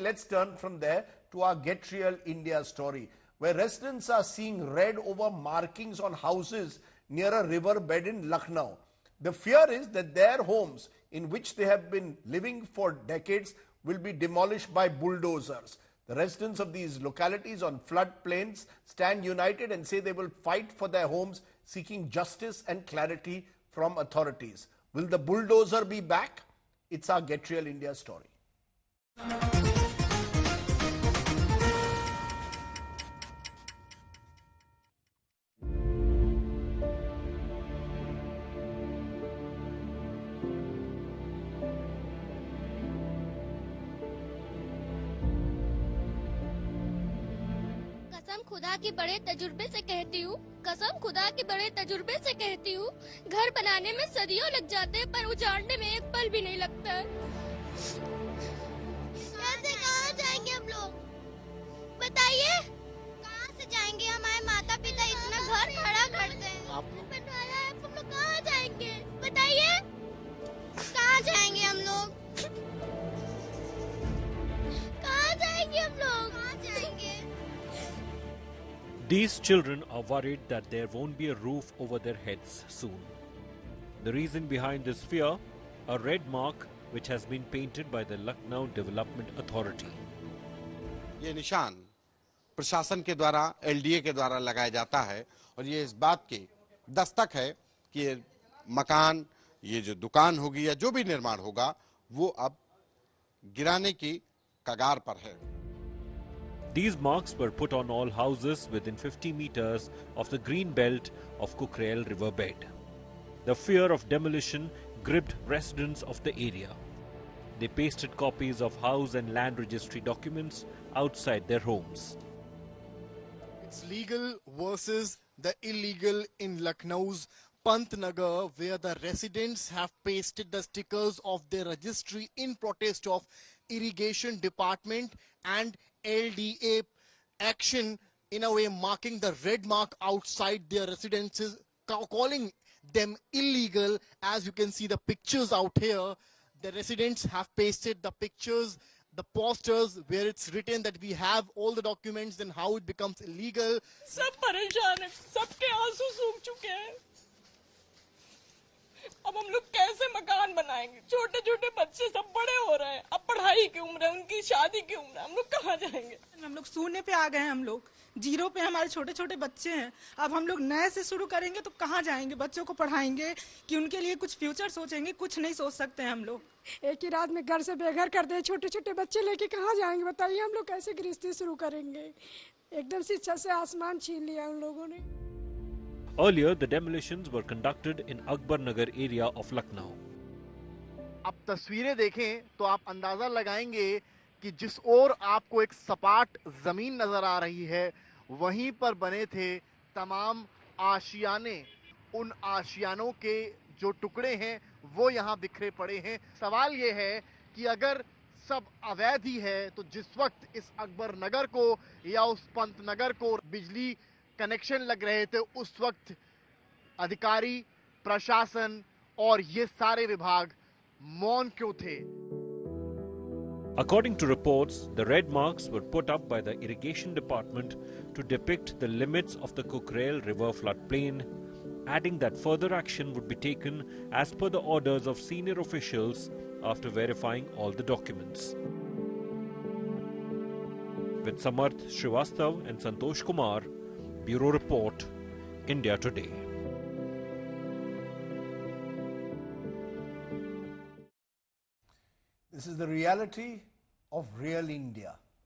let's turn from there to our Get Real India story, where residents are seeing red over markings on houses near a riverbed in Lucknow. The fear is that their homes, in which they have been living for decades, will be demolished by bulldozers. The residents of these localities on floodplains stand united and say they will fight for their homes, seeking justice and clarity from authorities. Will the bulldozer be back? It's our Get Real India story. कसम खुदा के बड़े तजुर्बे से कहती हूँ, कसम खुदा के बड़े तजुर्बे से कहती हूँ, घर बनाने में सदियों लग जाते हैं पर उजाड़ने में एक पल भी नहीं लगता। कैसे कहाँ जाएंगे हम लोग? बताइए, कहाँ से जाएंगे? हमारे माता पिता इतना घर खड़ा करते हैं, आपने बनाया है, हम लोग कहाँ जाएंगे? बताइए, कहाँ जाएंगे हम लोग? कहाँ जाएंगे हम लोग? कहाँ जाएंगे? These children are worried that there won't be a roof over their heads soon. The reason behind this fear, a red mark which has been painted by the Lucknow Development Authority. ये निशान प्रशासन के द्वारा, LDA के द्वारा लगाया जाता है और ये इस बात की दस्तक है कि ये मकान, ये जो दुकान होगी या जो भी निर्माण होगा, वो अब गिराने की कगार पर है. These marks were put on all houses within 50 meters of the green belt of Kukrel riverbed. The fear of demolition gripped residents of the area. They pasted copies of house and land registry documents outside their homes. It's legal versus the illegal in Lucknow's Pantnagar, where the residents have pasted the stickers of their registry in protest of irrigation department and LDA action, in a way marking the red mark outside their residences, calling them illegal. As you can see the pictures out here, the residents have pasted the pictures, the posters where it's written that we have all the documents, and how it becomes illegal. सब परेशान हैं, सबके आंसू सूख चुके हैं। अब हम लोग कैसे मकान बनाएंगे? छोटे छोटे बच्चे सब बड़े हो रहे हैं, अब पढ़ाई की उम्र है, उनकी शादी की उम्र है, हम लोग कहाँ जाएंगे? हम लोग शून्य पे आ गए हैं, हम लोग जीरो पे, हमारे छोटे छोटे बच्चे हैं। अब हम लोग नए से शुरू करेंगे तो कहाँ जाएंगे? बच्चों को पढ़ाएंगे कि उनके लिए कुछ फ्यूचर सोचेंगे? कुछ नहीं सोच सकते हैं हम लोग। एक ही रात में घर से बेघर कर दे, छोटे छोटे बच्चे लेके कहाँ जाएंगे? बताइए, हम लोग कैसे गृहस्थी शुरू करेंगे? एकदम से छत से आसमान छीन लिया उन लोगों ने। Earlier, the demolitions were conducted in Akbar Nagar area of Lucknow. अब तस्वीरें देखें तो आप अंदाजा लगाएंगे कि जिस ओर आपको एक सपाट जमीन नजर आ रही है, वहीं पर बने थे तमाम आशियाने। उन आशियानों के जो टुकड़े हैं वो यहाँ बिखरे पड़े हैं। सवाल ये है कि अगर सब अवैध ही है तो जिस वक्त इस अकबर नगर को या उस पंत नगर को बिजली कनेक्शन लग रहे थे, उस वक्त अधिकारी, प्रशासन और ये सारे विभाग मौन क्यों थे? According to reports, the red marks were put up by the irrigation department to depict the limits of the Kukrel river floodplain, adding that further action would be taken as per the orders of senior officials after verifying all the documents. With Samarth Srivastav and Santosh Kumar, Bureau Report, India Today. This is the reality of real India.